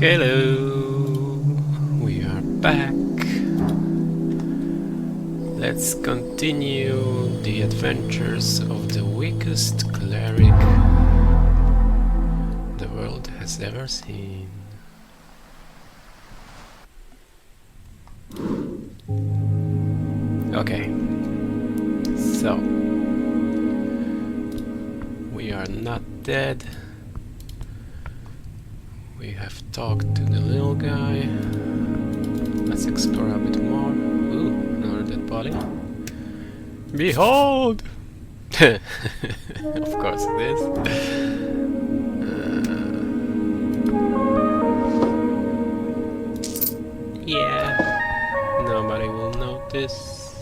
Hello, we are back. Let's continue the adventures of the weakest cleric the world has ever seen. Okay, so we are not dead. We have talked to the little guy. Let's explore a bit more. Ooh, another dead body. Behold! Of course it is. Yeah, nobody will notice.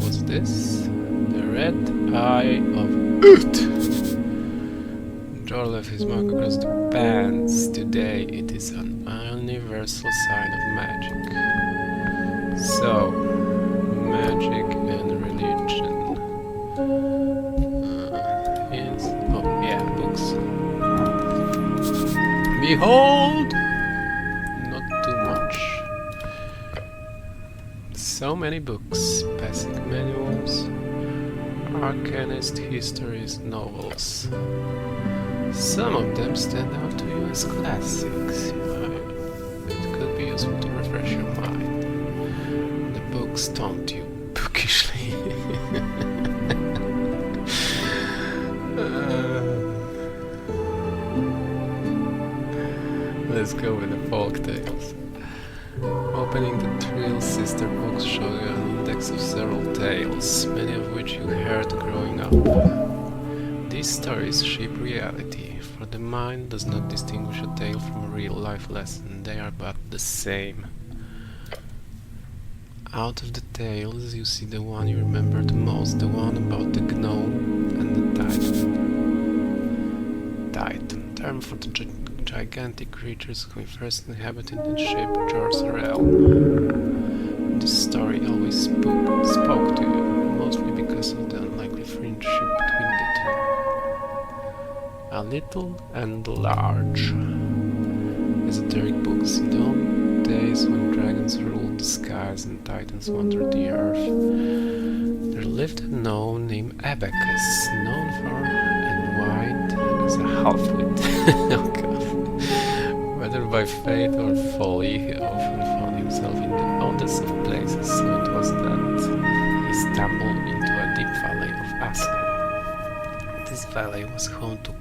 What's this? The red eye of Ut! Jor left his mark across the pants. Today it is an universal sign of magic. So, magic and religion. Oh yeah, books. Behold! Not too much. So many books, basic manuals, arcanist histories, novels. Some of them stand out to you as classics. It could be useful to refresh your mind. The books taunt you bookishly. Let's go with the folk tales. Opening the Trill Sister books show you an index of several tales, many of which you heard growing up. These stories shape reality, for the mind does not distinguish a tale from a real-life lesson, they are but the same. Out of the tales, you see the one you remember the most, the one about the gnome and the titan. Titan, term for the gigantic creatures who first inhabited and shaped Jor's realm. This story always spoke to you, mostly because of the unlikely friendship between the two. A little and large. Esoteric books. In the old days when dragons ruled the skies and titans wandered the earth, there lived a gnome named Abacus, known far and wide as a half-wit. Oh god. Whether by fate or folly, he often found himself in the oddest of places, so it was that he stumbled into a deep valley of Ascan. This valley was home to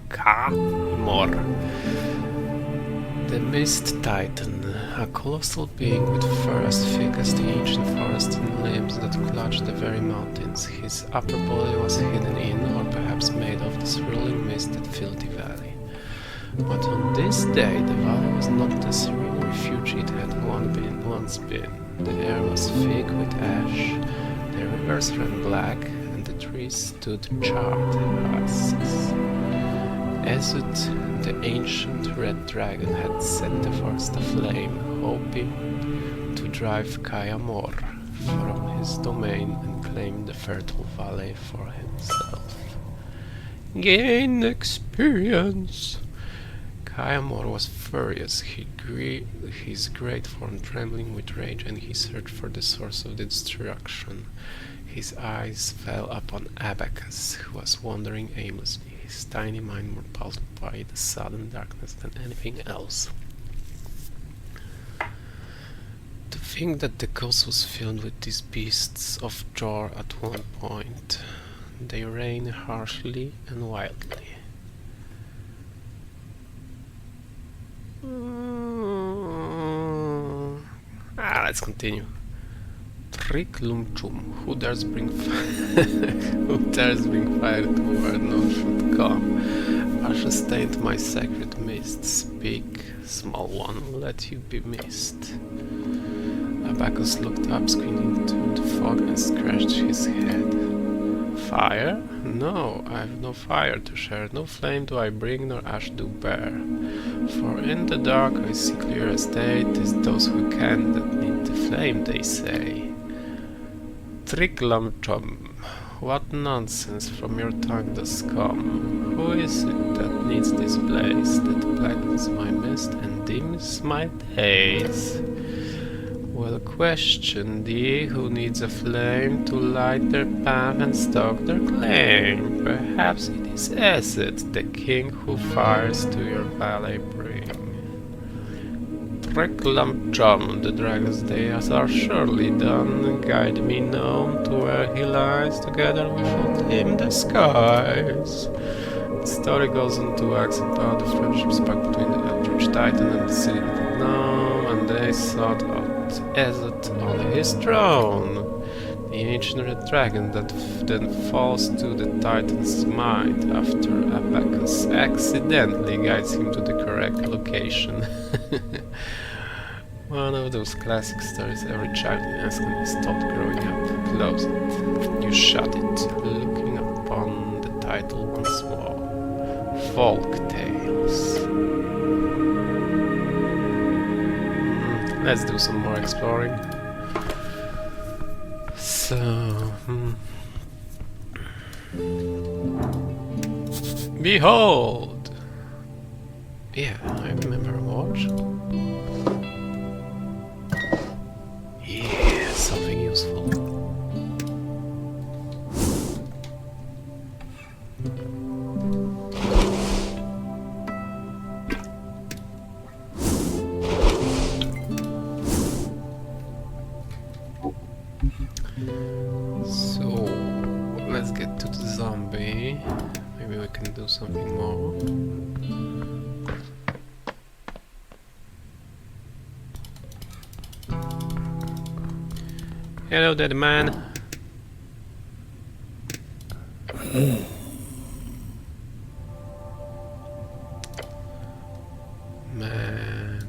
Ka-Mor, the Mist Titan, a colossal being with fur as thick as the ancient forest and limbs that clutched the very mountains. His upper body was hidden in, or perhaps made of, the swirling mist that filled the valley. But on this day, the valley was not the serene refuge it had once been. The air was thick with ash, the rivers ran black, and the trees stood charred husks. Esut, the ancient red dragon, had set the forest aflame, hoping to drive Ka-Mor from his domain and claim the fertile valley for himself. Gain experience! Ka-Mor was furious, his great form trembling with rage, and he searched for the source of the destruction. His eyes fell upon Abacus, who was wandering aimlessly, his tiny mind more puzzled by the sudden darkness than anything else. To think that the coast was filled with these beasts of Jor at one point. They reign harshly and wildly. Let's continue. Triklumchum, who dares bring fire to where none should come? Ashes stained my sacred mist. Speak, small one, let you be missed. Abacus looked up, squinting into the fog, and scratched his head. Fire? No, I have no fire to share, no flame do I bring, nor ash do bear. For in the dark I see clear as day, 'tis those who can that need the flame, they say. Triklumchum, what nonsense from your tongue does come? Who is it that needs this blaze, that blackens my mist and dims my days? Well, question thee, who needs a flame to light their path and stalk their claim? Perhaps it is Eset, the king who fires to your valley bring. Tricklamp John, the dragon's days are surely done. Guide me gnome to where he lies, together we shall tame the skies. The story goes on to ask about the friendship spark between the Eldritch Titan and the city gnome, and they sought out Eset on his throne. The ancient red dragon that then falls to the Titan's might after Abacus accidentally guides him to the correct location. One of those classic stories every child in Ascon is taught growing up. Close it. You shut it, looking upon the title once more. Folk Tales. Let's do some more exploring. So... Behold! Yeah, I remember a watch. Yeah, something useful. So, let's get to the zombie. Maybe we can do something more. Hello, dead man. Man.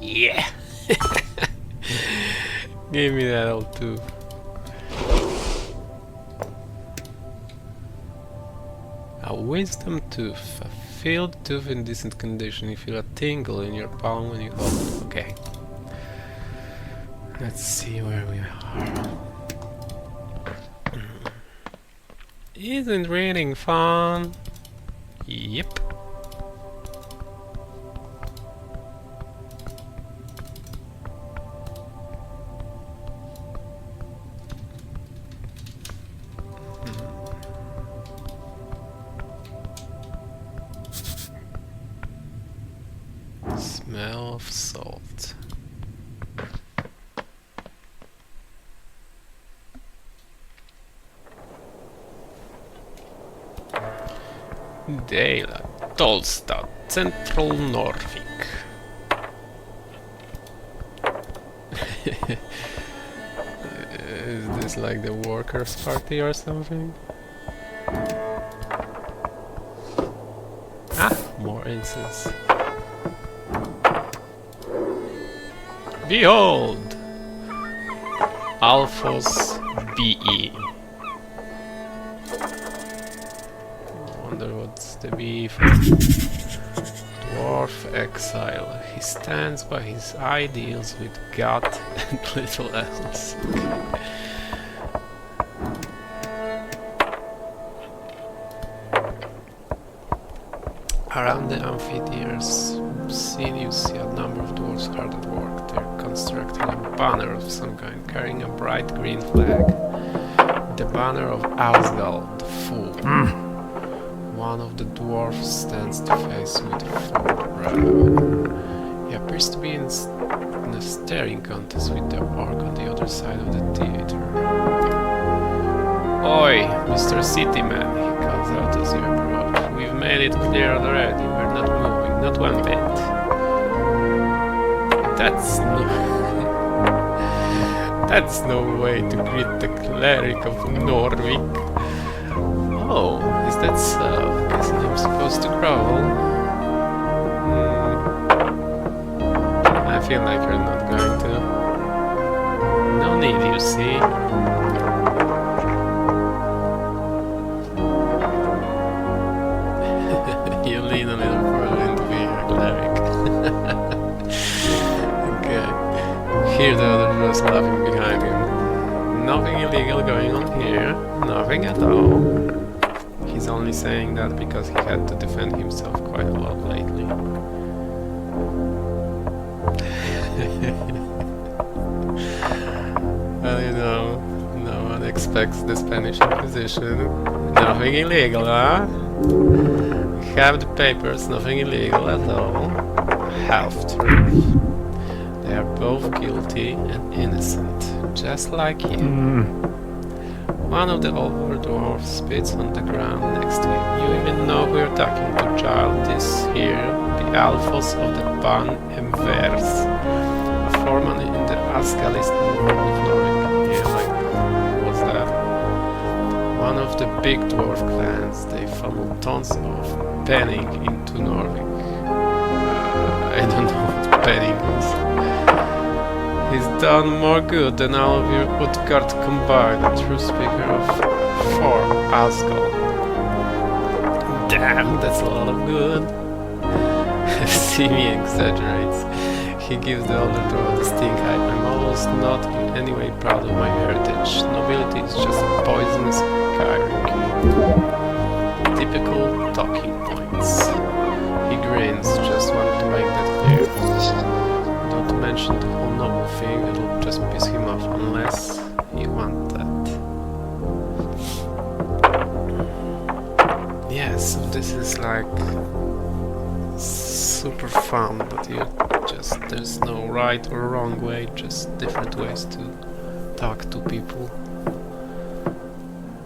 Yeah. Give me that old tooth. A wisdom tooth. A filled tooth in decent condition. You feel a tingle in your palm when you hold it. Okay. Let's see where we are. Isn't reading fun? Yep. Smell of salt. Dela, Tolstad, Central Norvik. Is this like the workers' party or something? Ah, more incense. Behold! Alphos BE. Wonder what's the B for? Dwarf exile. He stands by his ideals with God and little else. Around the amphitheater's scene you see a number of dwarves hard at work. They're constructing a banner of some kind, carrying a bright green flag. The banner of Asgal, the Fool. One of the dwarfs stands to face with a furrowed brow. He appears to be in a staring contest with the orc on the other side of the theater. Oi, Mr. Cityman, he calls out as you approach. We've made it clear already, we're not moving, not one bit. That's no... That's no way to greet the Cleric of Norvik. Oh, is that so? Guessing I'm supposed to growl. I feel like you're not going to. No need, you see. You lean a little further into being a cleric. hear the other dwarves laughing behind him. Nothing illegal going on here. Nothing at all. He's only saying that because he had to defend himself quite a lot lately. Well, you know, no one expects the Spanish Inquisition. Nothing illegal, huh? Have the papers, nothing illegal at all. Half-truth. They are both guilty and innocent, just like you. One of the older dwarfs spits on the ground next to him. You even know who you're talking to, child. This here, the Alphos of the Ban Emvers, a foreman in the Askalist world of Norvik. Yeah, like, what's that? One of the big dwarf clans. They funnel tons of penning into Norvik. I don't know what penning is. He's done more good than all of your Utgard combined, a true speaker of 4 Asgol. Damn, that's a lot of good. Simi exaggerates. He gives the older dwarf the stink eye. I'm almost not in any way proud of my heritage. Nobility is just a poisonous hierarchy. Typical talking points. He grins, just wanted to make that clear. Don't mention the whole noble thing, it'll just piss him off, unless you want that. Yeah, so this is like super fun, but there's no right or wrong way, just different ways to talk to people.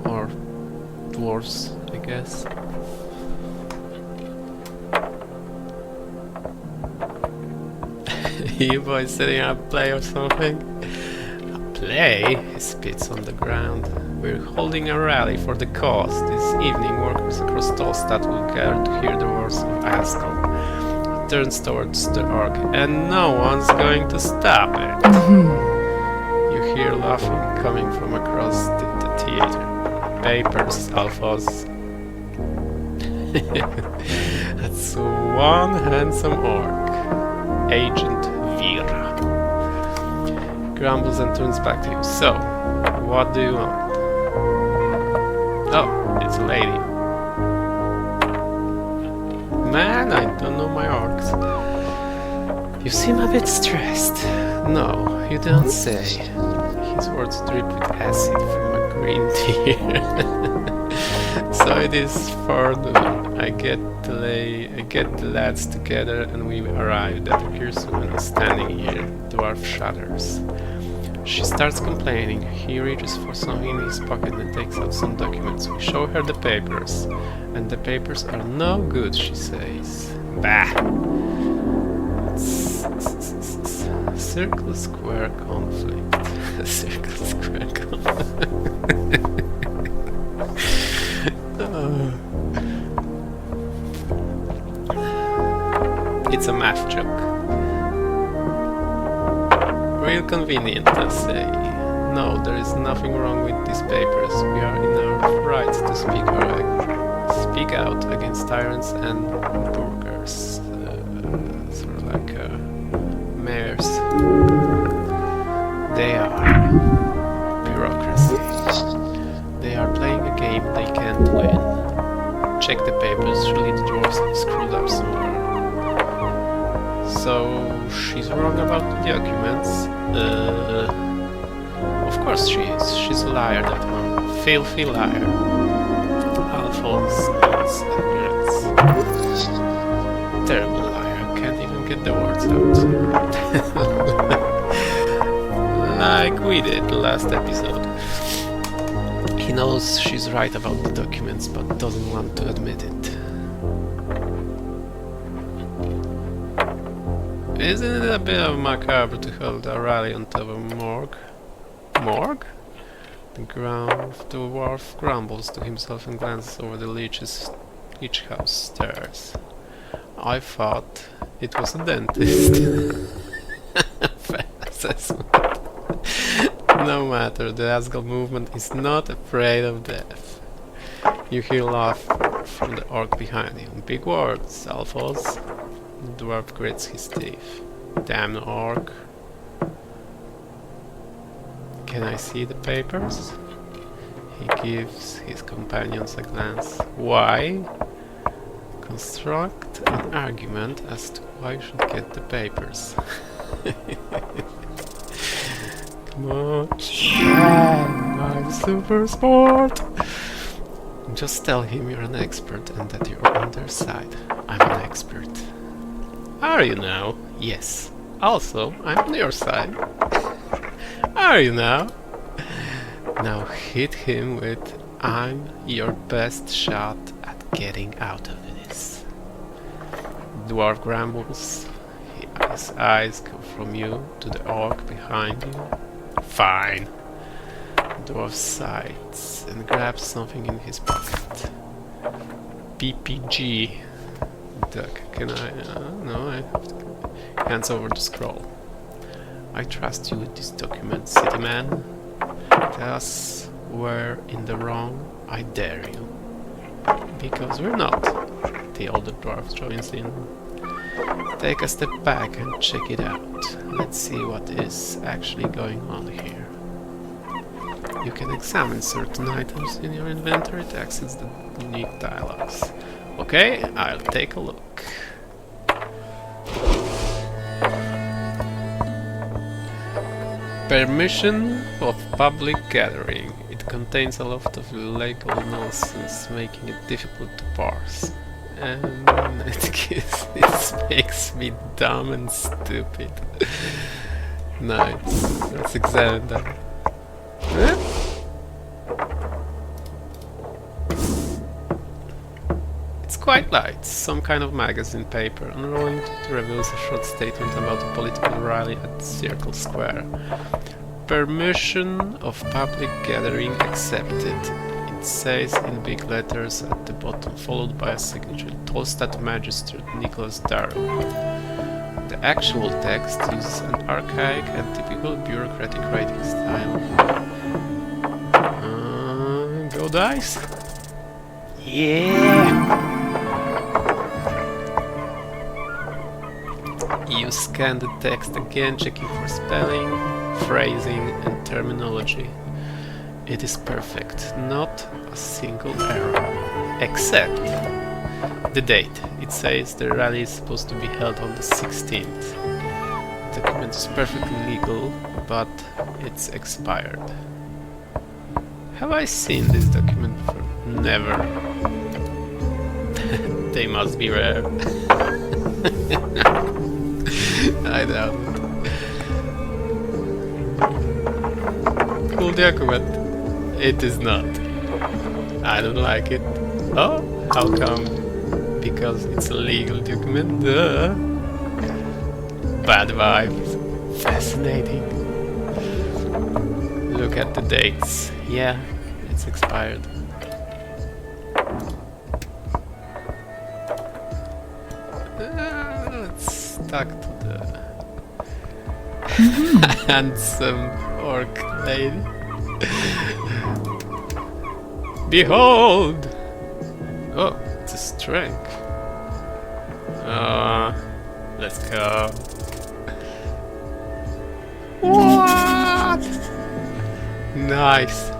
Or dwarves, I guess. You boys setting up a play or something? A play? He spits on the ground. We're holding a rally for the cause. This evening workers across Tolstad will gather to hear the words of Askel. He turns towards the orc, and no one's going to stop it. You hear laughing coming from across the theater. Papers, Alphos. That's one handsome orc. Agent Vera. Grumbles and turns back to you. So, what do you want? Oh, it's a lady. Man, I don't know my orcs. You seem a bit stressed. No, you don't say. His words drip with acid from a green tear. So it is forenoon. I get the lads together and we arrived at Kirsuman standing here. Dwarf shudders. She starts complaining. He reaches for something in his pocket and takes out some documents. We show her the papers. And the papers are no good, she says. Bah! Circle square conflict. Circle square conflict. It's a math joke. Real convenient, I say. No, there is nothing wrong with these papers. We are in our rights to speak out against tyrants and burghers. Sort of like mayors. They are bureaucracy. They are playing a game they can't win. Check the papers, surely the dwarves have screwed up somewhere. So, she's wrong about the documents. Of course she is. She's a liar, that one. Filthy liar. Alphonse nods and grins. Terrible liar. Can't even get the words out. Like we did last episode. He knows she's right about the documents, but doesn't want to admit it. Isn't it a bit of macabre to hold a rally on top of a morgue? Morgue? The dwarf grumbles to himself and glances over the leech house stairs. I thought it was a dentist. Fair assessment. No matter, the Asgard movement is not afraid of death. You hear laughter from the orc behind him. Big words, Alphos. The dwarf grits his teeth. Damn orc. Can I see the papers? He gives his companions a glance. Why? Construct an argument as to why you should get the papers. Come on. I'm super smart. Just tell him you're an expert and that you're on their side. I'm an expert. Are you now? Yes. Also, I'm on your side. Are you now? Now hit him with I'm your best shot at getting out of this. Dwarf grumbles. His eyes go from you to the orc behind you. Fine. Dwarf sighs and grabs something in his pocket. PPG. Duck, can I? No, I have to. Hands over the scroll. I trust you with this document, city man. Thus, we're in the wrong. I dare you. Because we're not. The older dwarf joins in. Take a step back and check it out. Let's see what is actually going on here. You can examine certain items in your inventory to access the unique dialogues. Okay, I'll take a look. Permission of public gathering. It contains a lot of legal nonsense, making it difficult to parse. And it makes me dumb and stupid. Nice. Let's examine that. Huh? It's quite light. Some kind of magazine paper. Unrolling it reveals a short statement about a political rally at Circle Square. Permission of public gathering accepted. It says in big letters at the bottom, followed by a signature. Tolstad Magistrate Nicholas Darrow. The actual text uses an archaic and typical bureaucratic writing style. Go dice! Yeah! You scan the text again, checking for spelling, phrasing and terminology. It is perfect, not a single error. Except the date. It says the rally is supposed to be held on the 16th. The document is perfectly legal, but it's expired. Have I seen this document before? Never. They must be rare. I doubt it. Cool document. It is not. I don't like it. Oh, how come? Because it's a legal document. Duh. Bad vibes. Fascinating. Look at the dates. Yeah, it's expired. It's stuck to the handsome orc lady. Behold! Oh, it's a strength. Let's go. What? Nice.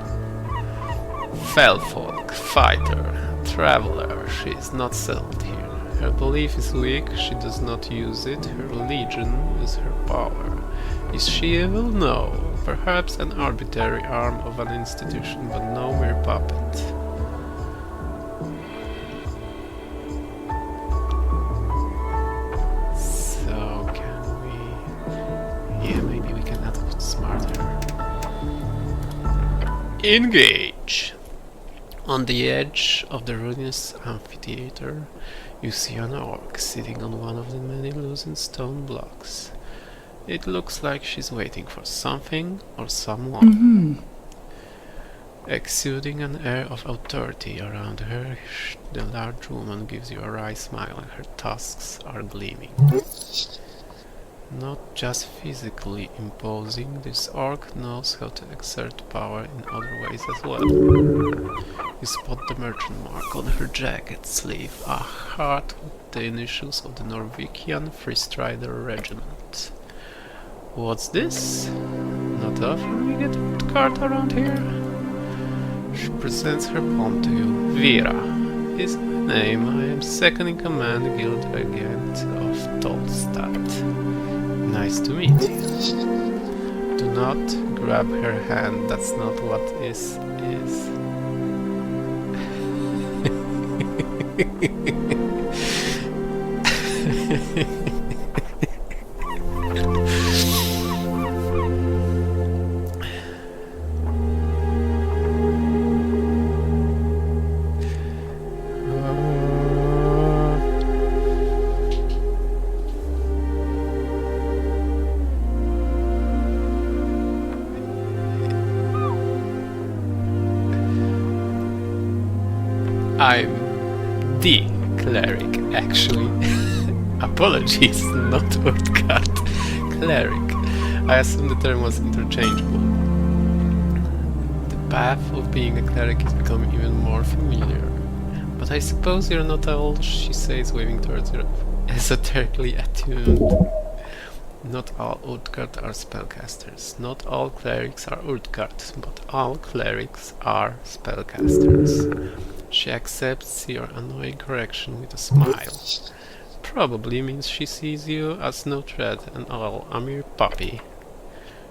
Felfolk, fighter, traveler. She is not settled here. Her belief is weak, she does not use it. Her religion is her power. Is she evil? No. Perhaps an arbitrary arm of an institution, but no mere puppet. So can we... Yeah, maybe we can outsmart her. Engage! On the edge of the ruinous amphitheater, you see an orc sitting on one of the many loosened stone blocks. It looks like she's waiting for something or someone. Exuding an air of authority around her, the large woman gives you a wry smile and her tusks are gleaming. Not just physically imposing, this orc knows how to exert power in other ways as well. You spot the merchant mark on her jacket sleeve, a heart with the initials of the Norvikian Free Strider Regiment. What's this? Not often we get a wood card around here. She presents her palm to you. Vera is my name. I am second in command, guild regent of Tolstad. Nice to meet you. Do not grab her hand. That's not what is. I'm the Cleric, actually. Apologies, not Urtkart. Cleric. I assume the term was interchangeable. The path of being a cleric is becoming even more familiar. But I suppose you're not all, she says, waving towards her, esoterically attuned. Not all Urtkart are spellcasters. Not all clerics are Urtkart, but all clerics are spellcasters. She accepts your annoying correction with a smile. Probably means she sees you as no threat and all, a mere puppy.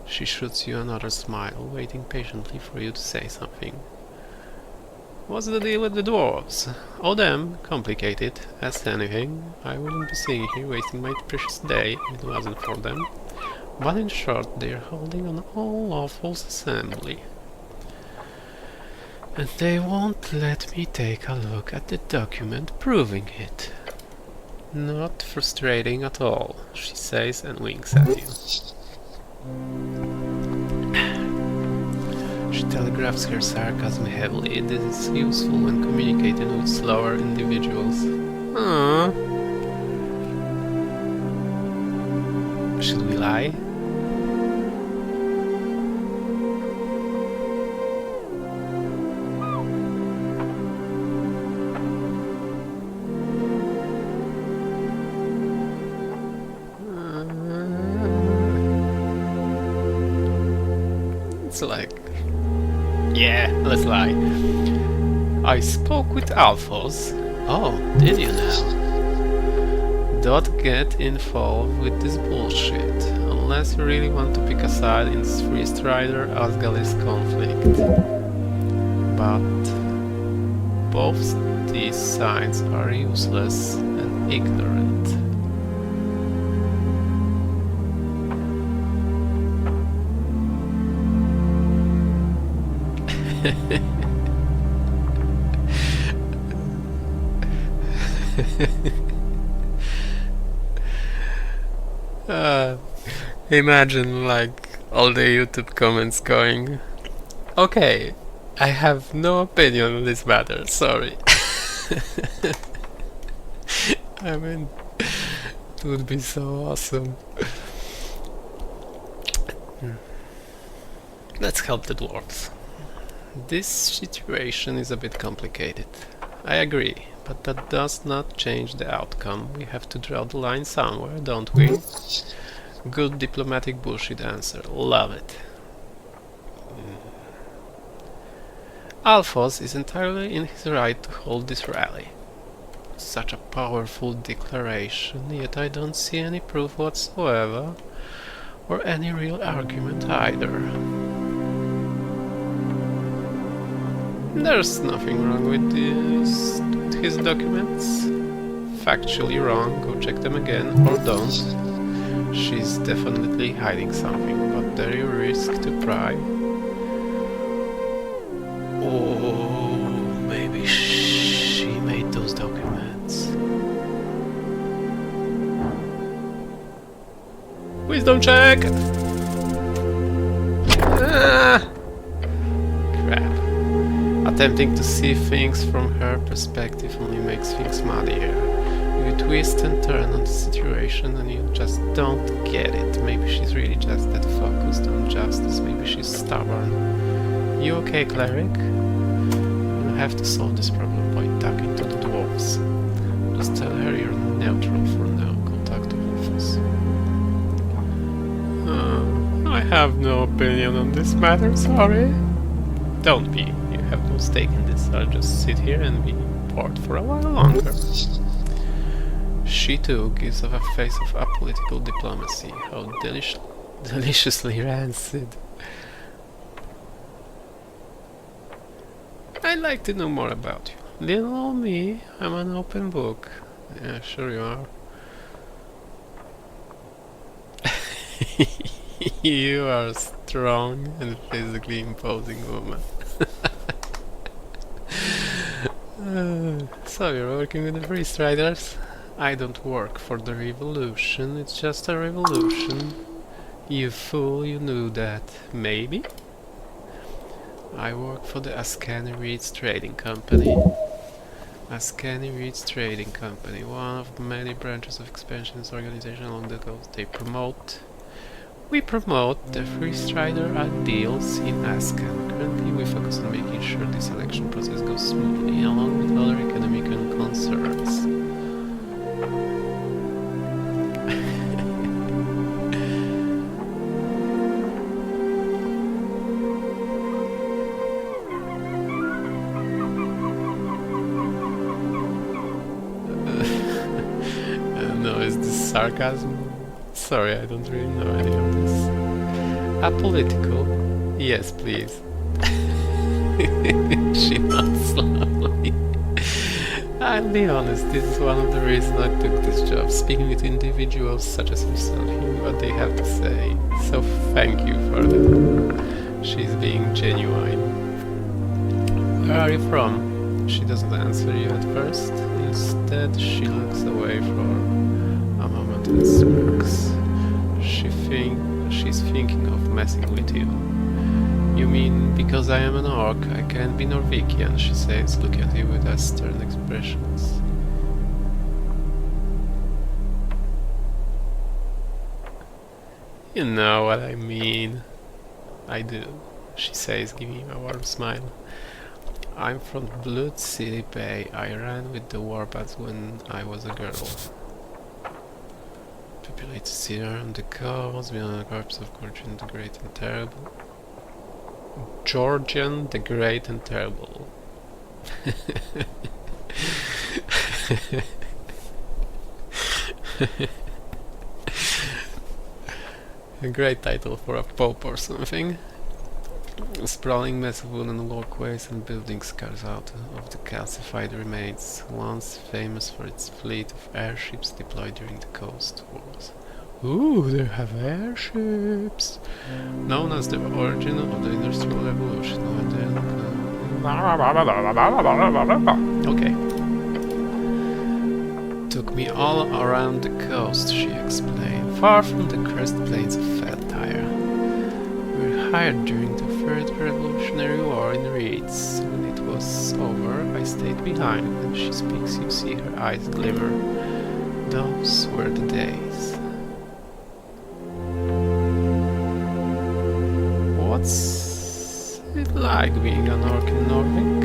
She shoots you another smile, waiting patiently for you to say something. What's the deal with the dwarves? Oh, them, complicated as anything. I wouldn't be sitting here wasting my precious day if it wasn't for them. But in short, they're holding an all-lawful assembly. And they won't let me take a look at the document proving it. Not frustrating at all, she says and winks at you. She telegraphs her sarcasm heavily. This is useful when communicating with slower individuals. Should we lie? It's like, yeah, let's lie. I spoke with Alphos. Oh, did you now? Don't get involved with this bullshit, unless you really want to pick a side in this Free Strider Asgalis conflict. But both these sides are useless and ignorant. Imagine like all the YouTube comments going, okay, I have no opinion on this matter, sorry. I mean, it would be so awesome. Let's help the dwarves. This situation is a bit complicated. I agree, but that does not change the outcome. We have to draw the line somewhere, don't we? Good diplomatic bullshit answer. Love it. Alphos is entirely in his right to hold this rally. Such a powerful declaration, yet I don't see any proof whatsoever, or any real argument either. There's nothing wrong with his documents. Factually wrong, go check them again, or don't. She's definitely hiding something, but there you risk to pry. Oh, maybe she made those documents. Wisdom check! Ah! Crap. Attempting to see things from her perspective only makes things muddier. You twist and turn on the situation and you just don't get it. Maybe she's really just that focused on justice, maybe she's stubborn. You okay, Cleric? You'll have to solve this problem by talking to the dwarves. Just tell her you're neutral for now. Contact the office. I have no opinion on this matter, sorry. Don't be. You have no stake in this. I'll just sit here and be bored for a while longer. She too gives off a face of apolitical diplomacy. How deliciously rancid. I'd like to know more about you. Little old me, I'm an open book. Yeah, sure you are. You are a strong and physically imposing woman. So you're working with the Priest Riders? I don't work for the revolution, it's just a revolution. You fool, you knew that. Maybe? I work for the Ascani Reeds Trading Company. Ascani Reeds Trading Company, one of many branches of expansionist organization along the coast. We promote the Free Strider ideals in Ascan. Currently we focus on making sure the selection process goes smoothly, along with other economic concerns. No, is this sarcasm? Sorry, I don't really know any of this. Apolitical? Yes, please. She nods slowly. I'll be honest, this is one of the reasons I took this job, speaking with individuals such as yourself, hearing what they have to say. So thank you for that. She's being genuine. Where are you from? She doesn't answer you at first. Instead, she looks away for a moment and smirks. She's thinking of messing with you. You mean because I am an orc, I can't be Norvikian, she says, looking at you with stern expressions. You know what I mean. I do, she says, giving him a warm smile. I'm from Blood City Bay. I ran with the warbats when I was a girl. Populated city on the coast, beyond the corpse of Georgian the Great and Terrible. Georgian the Great and Terrible. A great title for a pope or something. A sprawling mess of wooden walkways and buildings carves out of the calcified remains, once famous for its fleet of airships deployed during the Coast Wars. Ooh, they have airships! Known as the origin of the Industrial Revolution. Okay. Took me all around the coast, she explained, far from the crest plains of Feltire. We were hired during the Third Revolutionary War in Reeds. When it was over, I stayed behind. When she speaks, you see her eyes glimmer. Those were the days. What's it like being an orc in Norvik?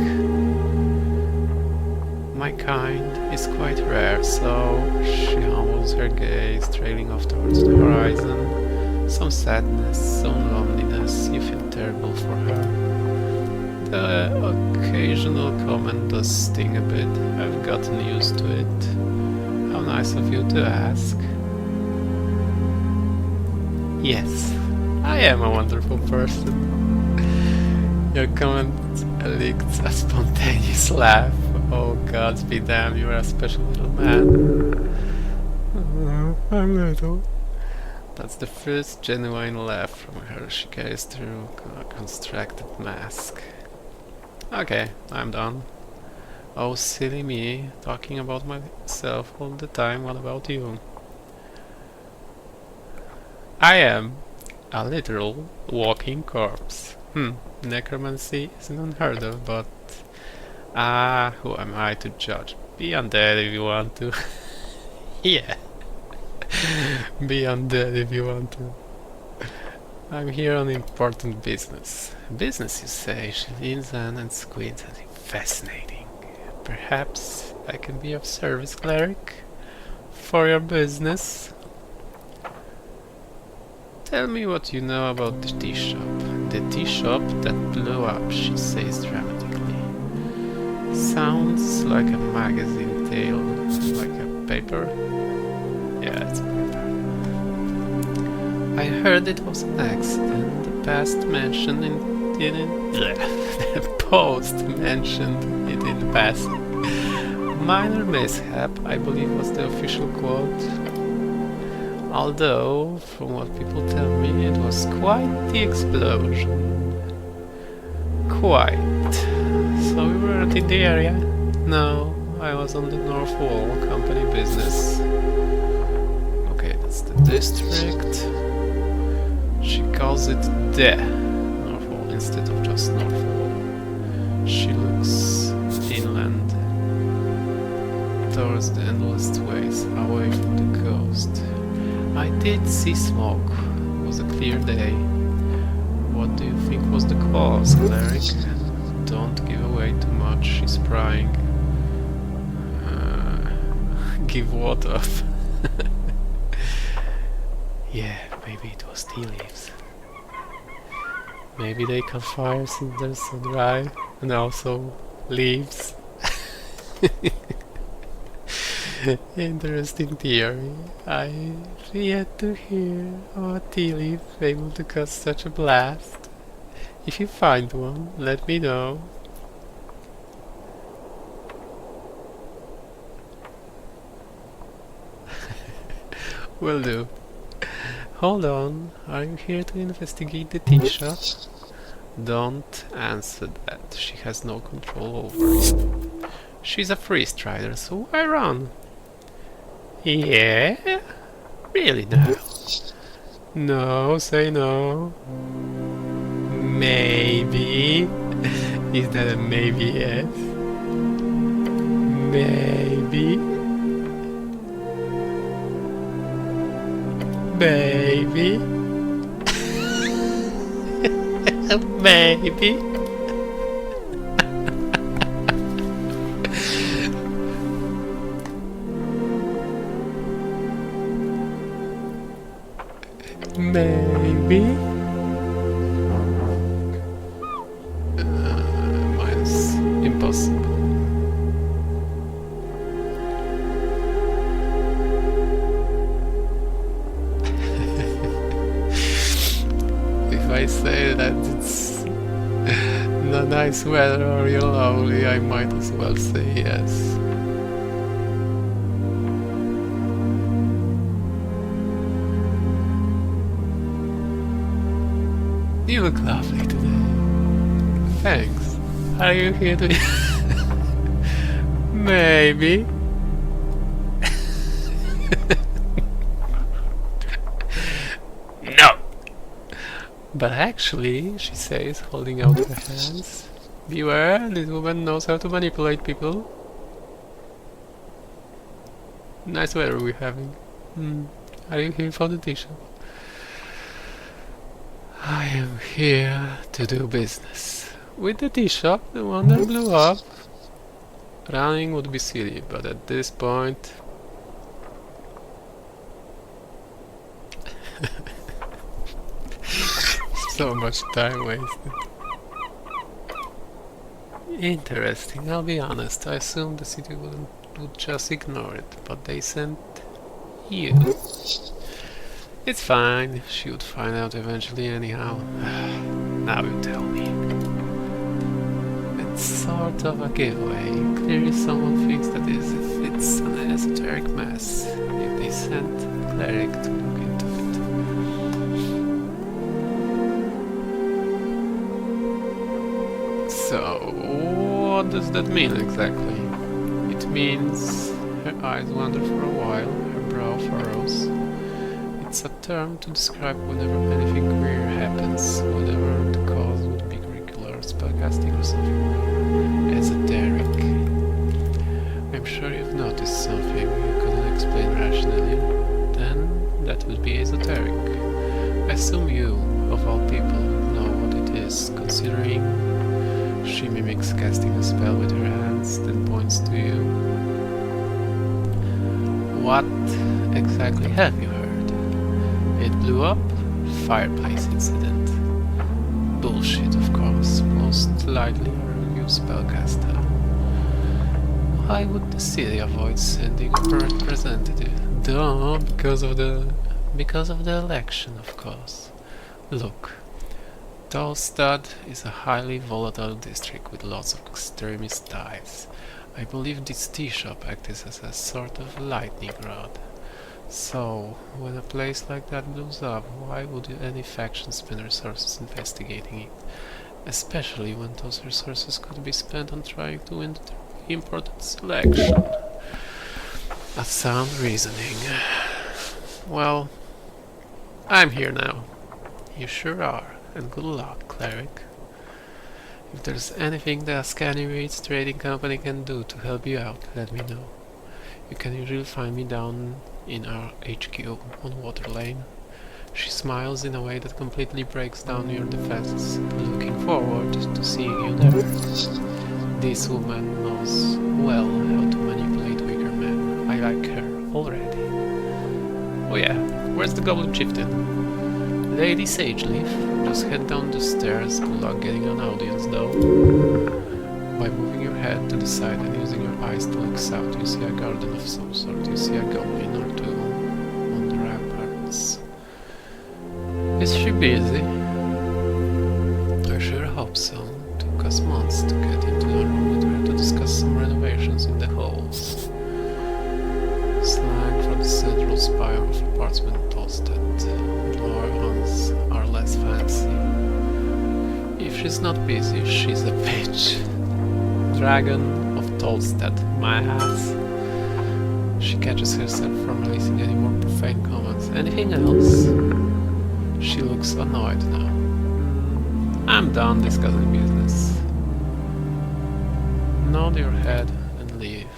My kind is quite rare, so she humbles her gaze, trailing off towards the horizon. Some sadness, some loneliness, you feel terrible for her. The occasional comment does sting a bit, I've gotten used to it. How nice of you to ask. Yes, I am a wonderful person. Your comment elicited a spontaneous laugh. Oh gods be damned, you are a special little man. I'm little. That's the first genuine laugh from her. She carries through a constructed mask. Okay, I'm done. Oh, silly me, talking about myself all the time. What about you? I am a literal walking corpse. Necromancy isn't unheard of, but who am I to judge? Be undead if you want to. Yeah. Be undead if you want to. I'm here on important business. Business, you say? She leans in and squints at him. Fascinating. Perhaps I can be of service, Cleric? For your business? Tell me what you know about the tea shop. The tea shop that blew up, she says dramatically. Sounds like a magazine tale, like a paper. Yeah, it's a paper. I heard it was an accident. The past mentioned the post mentioned it in passing. Minor mishap, I believe, was the official quote. Although, from what people tell me, it was quite the explosion. Quite. So we weren't in the area? No, I was on the North Wall company business. Okay, that's the district. She calls it the North Wall instead of just North Wall. She looks inland towards the endless ways, away from the coast. I did see smoke. It was a clear day. What do you think was the cause, Cleric? Don't give away too much, she's prying. Give what up? Yeah, maybe it was tea leaves. Maybe they caught fire since they're so dry, and also leaves. Interesting theory. I've yet to hear of a tea leaf able to cause such a blast. If you find one, let me know. Will do. Hold on, are you here to investigate the tea shop? Don't answer that, she has no control over you. She's a freestrider, so why run? Yeah? Really now? No, say no. Maybe. Is that a maybe yes? Maybe. Maybe. Maybe. Maybe. Mine's impossible. If I say that it's not nice weather or you're lonely, I might as well say yes. You look lovely today. Thanks. Are you here to... Maybe. No! But actually, she says, holding out her hands, beware, this woman knows how to manipulate people. Nice weather we're having. Are you here for the tea shop? I am here to do business. With the tea shop, the one that blew up. Running would be silly, but at this point... so much time wasted. Interesting, I'll be honest. I assumed the city would just ignore it, but they sent you. It's fine, she would find out eventually anyhow. Now you tell me. It's sort of a giveaway. Clearly someone thinks that it's an esoteric mess. If they sent Cleric to look into it. So, what does that mean exactly? It means her eyes wander for a while, her brow furrows. It's a term to describe whenever anything weird happens, whatever the cause would be regular spellcasting or something more esoteric. I'm sure you've noticed something you couldn't explain rationally. Then that would be esoteric. I assume you, of all people, know what it is, considering she mimics casting a spell with her hands, then points to you. What exactly have you heard? It blew up, fireplace incident. Bullshit, of course. Most likely you spellcaster. Why would the city avoid sending a representative? Duh, because of the election, of course. Look, Tolstad is a highly volatile district with lots of extremist ties. I believe this tea shop acts as a sort of lightning rod. So, when a place like that blows up, why would any faction spend resources investigating it? Especially when those resources could be spent on trying to win the important selection. A sound reasoning. Well, I'm here now. You sure are, and good luck, Cleric. If there's anything the Ascani Rates Trading Company can do to help you out, let me know. You can usually find me down in our HQ on Water Lane. She smiles in a way that completely breaks down your defenses. Looking forward to seeing you there. This woman knows well how to manipulate weaker men. I like her already. Oh yeah, where's the Goblin Chieftain? Lady Sageleaf, just head down the stairs. Good luck getting an audience though. By moving your head to the side and using your eyes to look south, you see a garden of some sort. You see a goblin or two on the ramparts. Is she busy? I sure hope so. Took us months to get into a room with her to discuss some renovations in the halls. Slang from the central spire of apartment Tolstead. Our ones are less fancy. If she's not busy, she's a bitch. Dragon of Tolstead, my ass. She catches herself from releasing any more profane comments. Anything else? She looks annoyed now. I'm done discussing business. Nod your head and leave.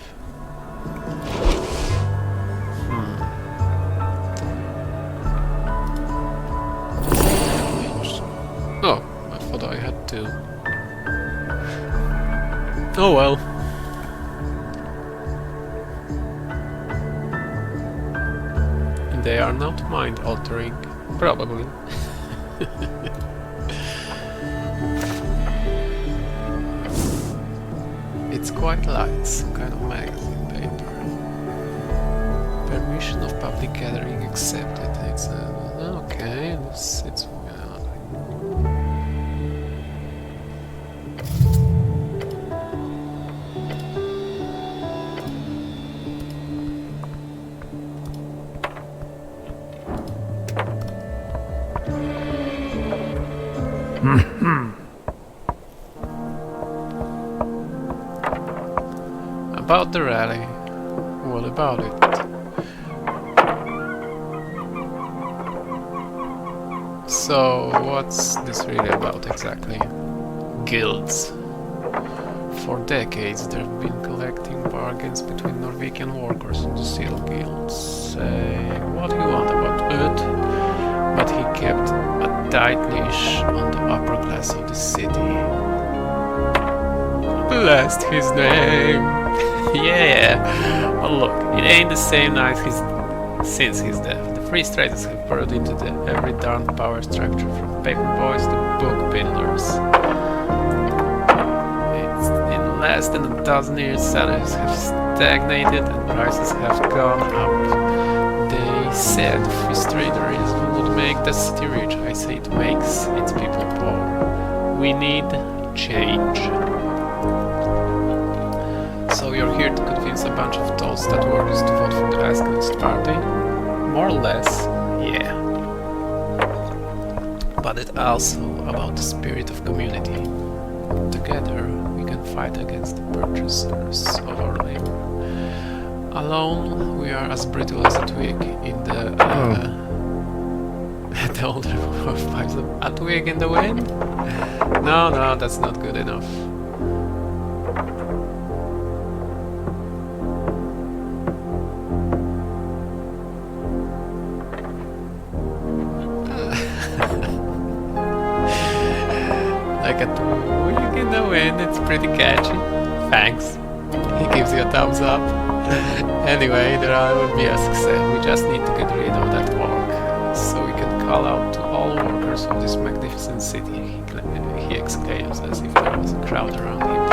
Oh, I thought I had to. Oh well. They are not mind altering, probably. It's quite light, some kind of magazine paper. Permission of public gathering accepted. It's okay. It's about the rally. What about it? So, what's this really about exactly? Guilds. For decades, they've been collecting bargains between Norwegian workers and the Seal Guilds. Say what you want about it, but he kept a tight leash on the upper class of the city. Blessed his name! Yeah, well look, it ain't the same night since his death. The free traders have poured into every darn power structure from paper boys to book builders. In less than a dozen years, salaries have stagnated and prices have gone up. They said free traderism would make the city rich. I say it makes its people poor. We need change. So you're here to convince a bunch of Tolstad workers to vote for the Ascalist party? More or less, yeah. But it's also about the spirit of community. Together, we can fight against the purchasers of our labor. Alone, we are as brittle as a twig in the... the older of fives. A twig in the wind? No, that's not good enough. Like a twig in the wind, it's pretty catchy. Thanks. He gives you a thumbs up. Anyway, the rally will be a success. We just need to get rid of that orc, so we can call out to all workers of this magnificent city, he exclaims as if there was a crowd around him.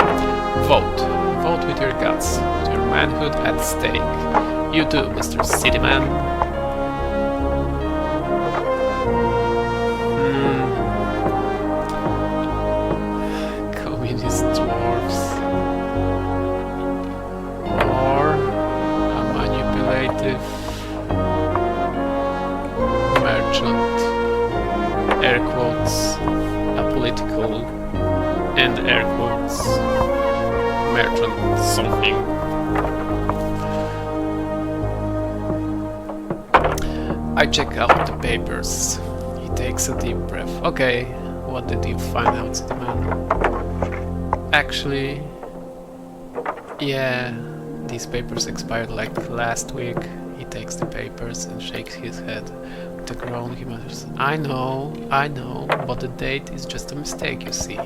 Vote. Vote with your guts, with your manhood at stake. You do, Mr. Cityman. Communist dwarves. Or a manipulative merchant. Air quotes. A political and air quotes merchant something. I check out the papers. He takes a deep breath. Okay, what did you find out, Cityman? Actually, yeah, these papers expired like last week. He takes the papers and shakes his head. With a groan he mutters, I know, but the date is just a mistake, you see.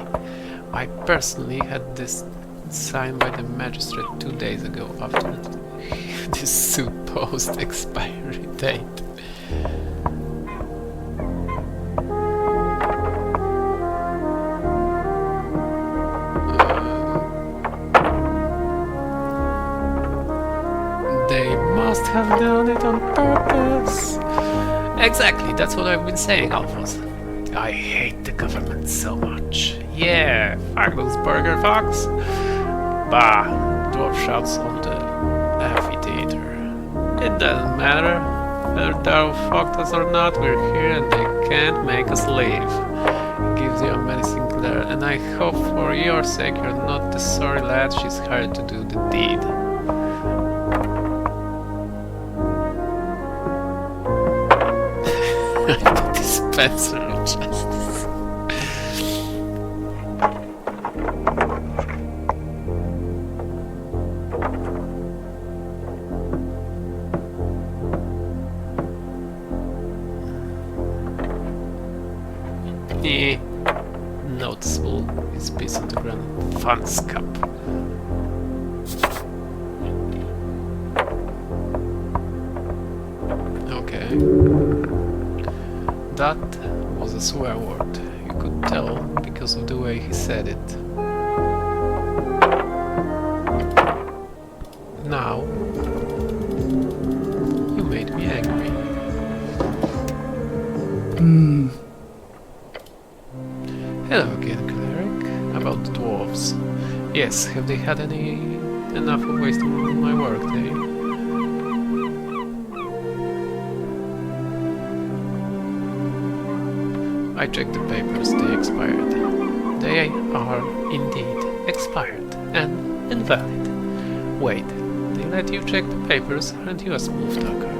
I personally had this signed by the magistrate 2 days ago after this supposed expiry date. They must have done it on purpose. Exactly, that's what I've been saying, Alphonse. I hate the government so much. Yeah, fuck those burger fucks. Bah, dwarf shouts on the amphitheater. It doesn't matter. Whether they've fucked us or not, we're here and they can't make us leave. Gives you a menacing glare, and I hope for your sake you're not the sorry lad she's hired to do the deed. The dispenser of justice. Noticeable is piece on the ground. Fun's cup. Okay. That was a swear word. You could tell because of the way he said it. Now, you made me angry. Hello again, Cleric. About the dwarves. Yes, have they had enough of wasting my work day? I checked the papers, they expired. They are indeed expired and invalid. Wait, they let you check the papers, aren't you a smooth talker?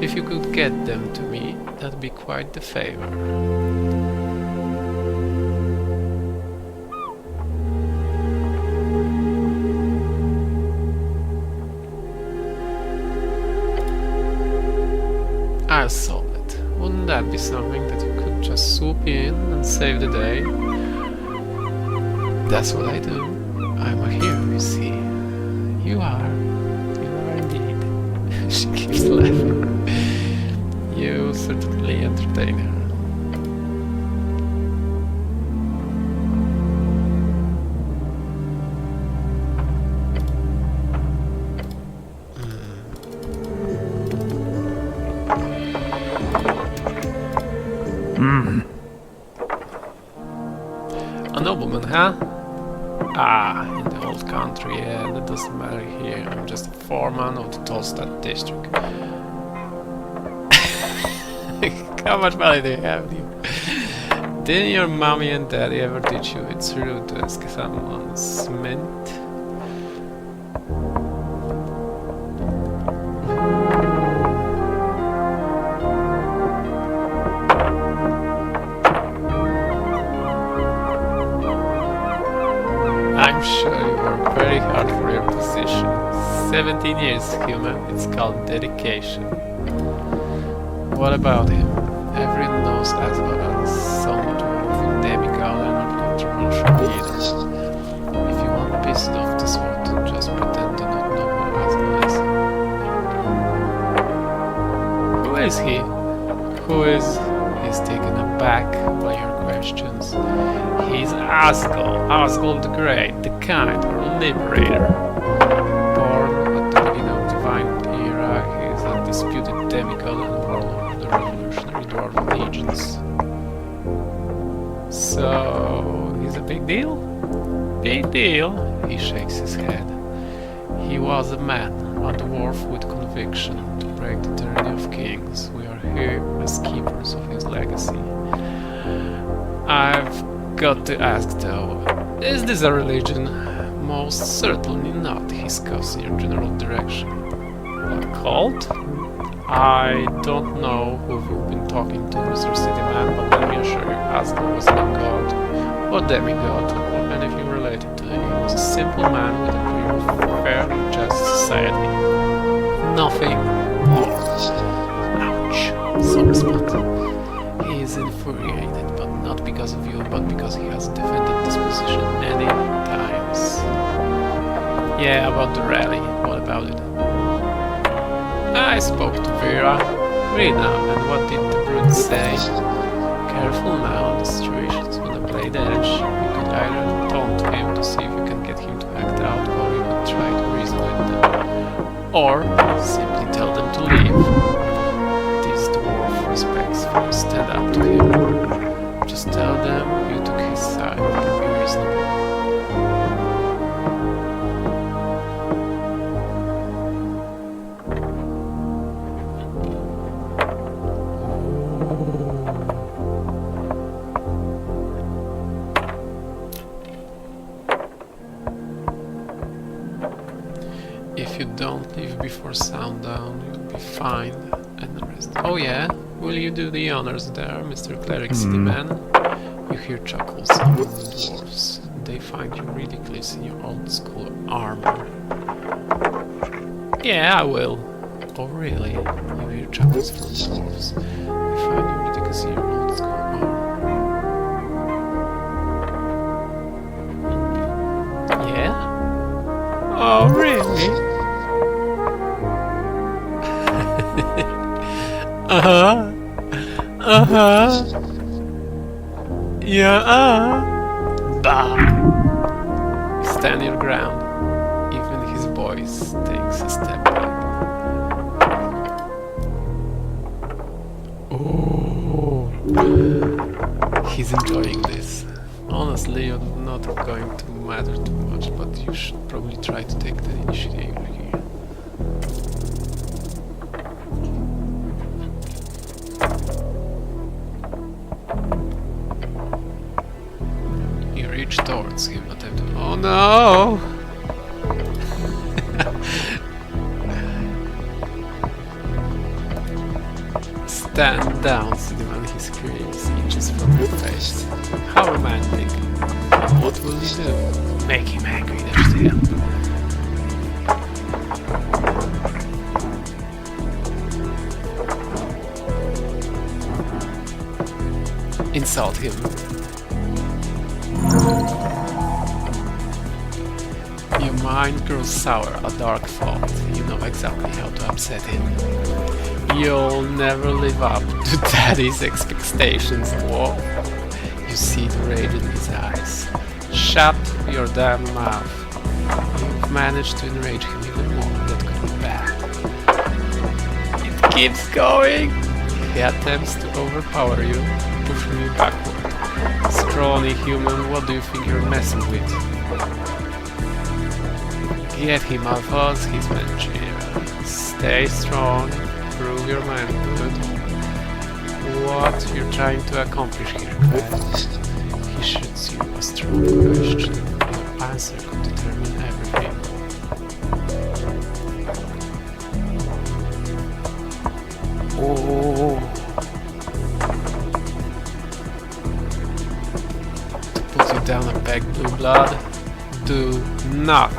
If you could get them to me, that'd be quite the favor. I'll solve it. Wouldn't that be something that you could just swoop in and save the day? That's what I do. I'm a hero, you see. You are indeed. She keeps laughing. You certainly entertain her. A nobleman, huh? Ah, in the old country, yeah, that doesn't matter here. I'm just a foreman of the Tolstad district. How much money do you have, you? Didn't your mommy and daddy ever teach you it's rude to ask someone's mint? I'm sure you work very hard for your position. 17 years, human. It's called dedication. What about him? Everyone knows as well as some dwarf, demigod and not controversial either. If you want pissed off this world, just pretend to not know who Asgard is. Who is he? Who is his He's taken aback by your questions. He's Asgol the Great, the Kind, or Liberator. Born at the beginning of the Divine Era, he is a disputed demigod and warlord of the revolutionary dwarf legions. So, he's a big deal? Big deal? He shakes his head. He was a man, a dwarf with conviction, to break the tyranny of kings. We are here as keepers of his legacy. I've got to ask though, is this a religion? Most certainly not, he scoffs in your general direction. A cult? I don't know who you've been talking to, Mr. Cityman, but let me assure you, Asgol was no god, or demigod, or anything related to it. He was a simple man with a dream of fair and just society. Nothing more. Ouch. So respond. He is infuriated, but not because of you, but because he has defended this position many times. Yeah, about the rally. What about it? I spoke to Vera. Read now, and what did the brute say? Careful now, the situation's on a blade edge. You could either taunt him to see if you can get him to act out, or you could try to reason with them. Or simply tell them to leave. This dwarf respectfully stand up to him. Just tell them you took his side and be reasonable. If you don't leave before sundown, you'll be fined and arrested. Oh yeah? Will you do the honors there, Mr. Cleric Cityman? You hear chuckles among the dwarves. They find you ridiculous in your old school armor. Yeah, I will. Oh really? You hear chuckles from the dwarves. They find you ridiculous in your old school armor. Yeah? Oh really? Uh-huh. Uh-huh. Yeah. Bah. Stand your ground. Even his voice takes a step back. Oh. He's enjoying this. Honestly, you're not going to matter too much, but you should probably try to take the initiative here. Towards him, attempt. Oh no! Stand down, Cityman, he screams, inches from your face. How romantic. What will you do? Make him angry, there's him. Insult him. Your mind grows sour, a dark thought. You know exactly how to upset him. You'll never live up to Daddy's expectations, dwarf. You see the rage in his eyes. Shut your damn mouth. You've managed to enrage him even more. That could be bad. It keeps going. He attempts to overpower you, pushing you backward. Scrawny human, what do you think you're messing with? Get him off his managerial. Stay strong, prove your manhood. What you're trying to accomplish here, Cleric? He shoots you a strong question. Your answer could determine everything. Oh. Put you down a peg, blue blood. Do not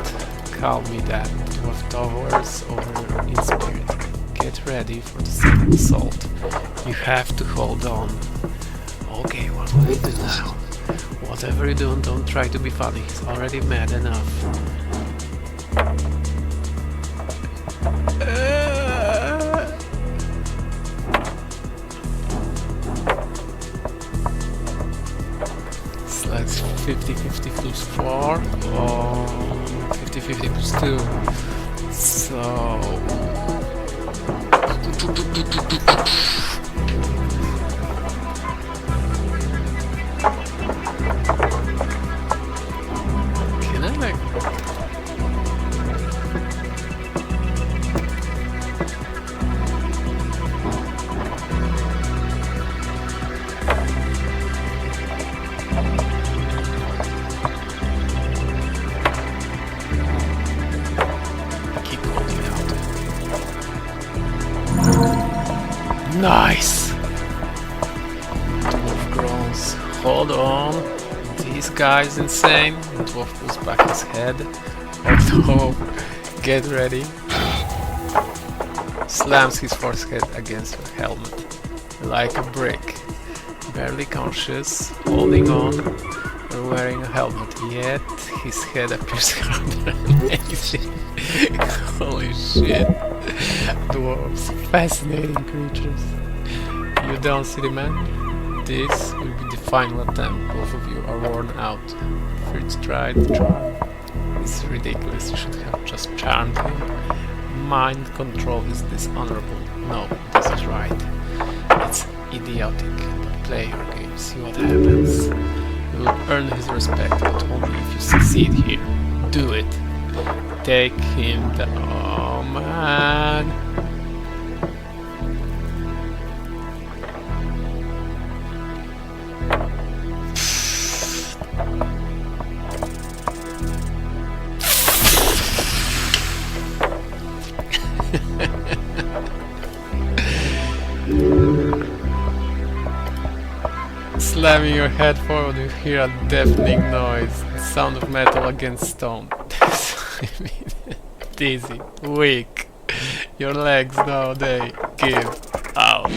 call me that. Dwarf towers over in spirit. Get ready for the second assault. You have to hold on. Okay, what will you do now? Whatever you do, don't try to be funny. He's already mad enough. 50-50 plus 4 or 50-50 plus 2. So can I like nice! Dwarf groans. Hold on. This guy's insane. Dwarf pulls back his head. Oh, get ready. Slams his forehead against your helmet. Like a brick. Barely conscious, holding on, and wearing a helmet. Yet his head appears harder than anything. Holy shit. Dwarves, fascinating creatures. You don't see the man? This will be the final attempt. Both of you are worn out. First try the charm. It's ridiculous, you should have just charmed him. Mind control is dishonorable. No, this is right. It's idiotic. But play your game, see what happens. You will earn his respect, but only if you succeed here. Do it. Take him down. Oh man. Slamming your head forward, you hear a deafening noise. The sound of metal against stone. I mean, dizzy, weak. Your legs now, they give out.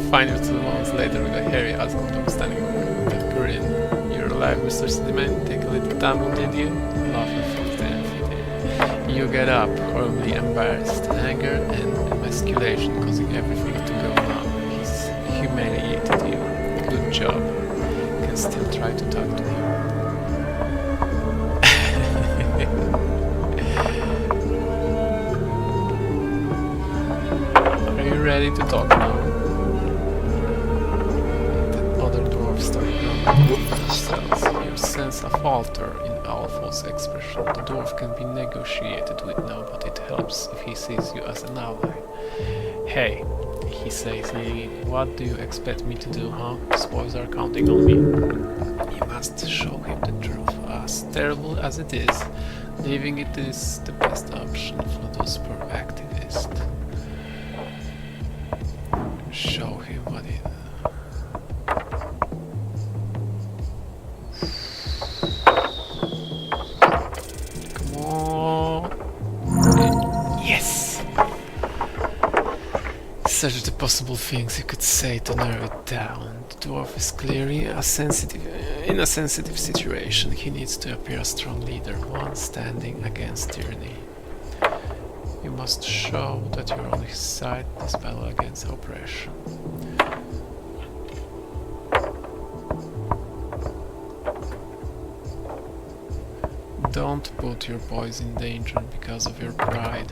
Find you 2 months later with a hairy Asgard standing with a grin. You're alive, Mr. Cinnamon. Take a little tumble, did you? Laugh and you get up, horribly embarrassed. Anger and emasculation causing everything to go wrong. He's humiliated you. Good job. You can still try to talk to him. Are you ready to talk now? The other dwarves start grumbling themselves. You sense a falter in Alpha's expression. The dwarf can be negotiated with now, but it helps if he sees you as an ally. Hey, he says, what do you expect me to do, huh? These boys are counting on me. You must show him the truth. As terrible as it is, leaving it is the best option for those poor activists. Show him what it... Come on! Yes! Such the possible things you could say to narrow it down. The dwarf is clearly in a sensitive situation. He needs to appear a strong leader, one standing against tyranny. You must show that you're on his side in this battle against oppression. Don't put your boys in danger because of your pride.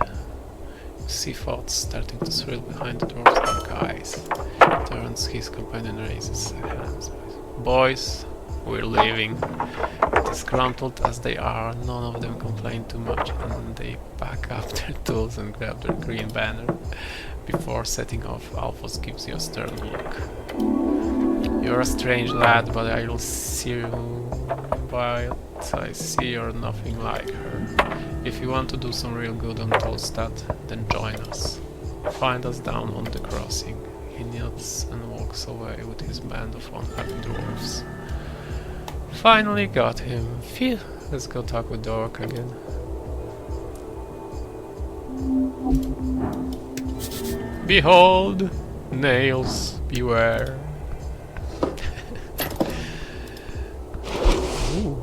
You see thoughts starting to swirl behind the dwarf's dark eyes. He turns, his companion raises hands. Boys, we're leaving. Disgruntled as they are, none of them complain too much, and they pack up their tools and grab their green banner. Before setting off, Alphonse gives you a stern look. You're a strange lad, but I see you're nothing like her. If you want to do some real good on Tolstad, then join us. Find us down on the crossing. He nods and walks away with his band of unhappy dwarves. Finally got him. Phew, let's go talk with the orc again. Behold, nails, beware. Ooh.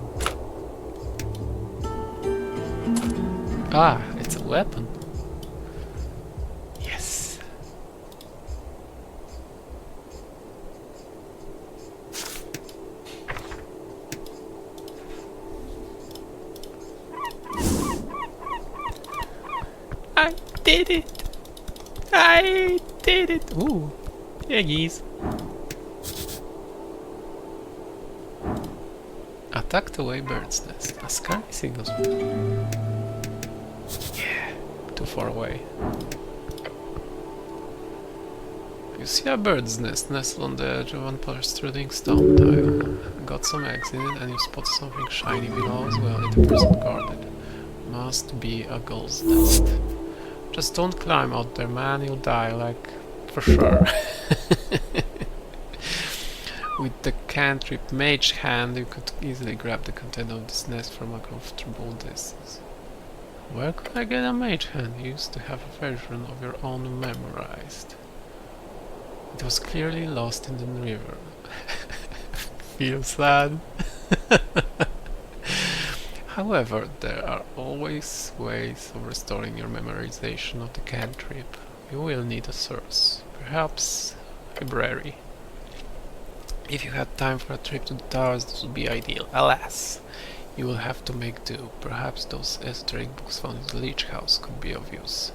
Ah, it's a weapon. Yes. did it! I did it! Ooh, eggies. Attacked away bird's nest. A scary signals. Yeah, too far away. You see a bird's nest nestled on the edge of an protruding stone tile. Got some eggs in it and you spot something shiny below as well. It appears unguarded. Must be a gull's nest. Just don't climb out there, man, you'll die, like, for sure. With the cantrip Mage Hand, you could easily grab the content of this nest from a comfortable distance. Where could I get a Mage Hand? You used to have a version of your own memorized. It was clearly lost in the river. Feel sad? However, there are always ways of restoring your memorization of the cantrip. You will need a source, perhaps a library. If you had time for a trip to the towers, this would be ideal. Alas, you will have to make do. Perhaps those esoteric books found in the Leech House could be of use.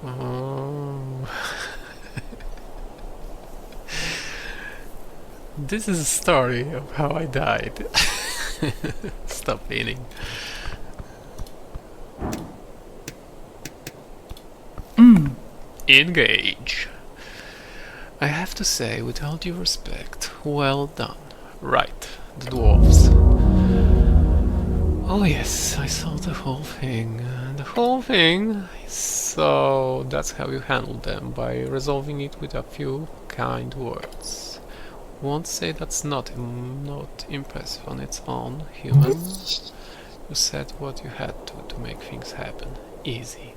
Oh. This is a story of how I died. Stop eating. Engage. I have to say, with all due respect, well done. Right, the dwarves. Oh yes, I saw the whole thing. The whole thing. So that's how you handle them, by resolving it with a few kind words. Won't say that's not impressive on its own, human. You said what you had to make things happen. Easy.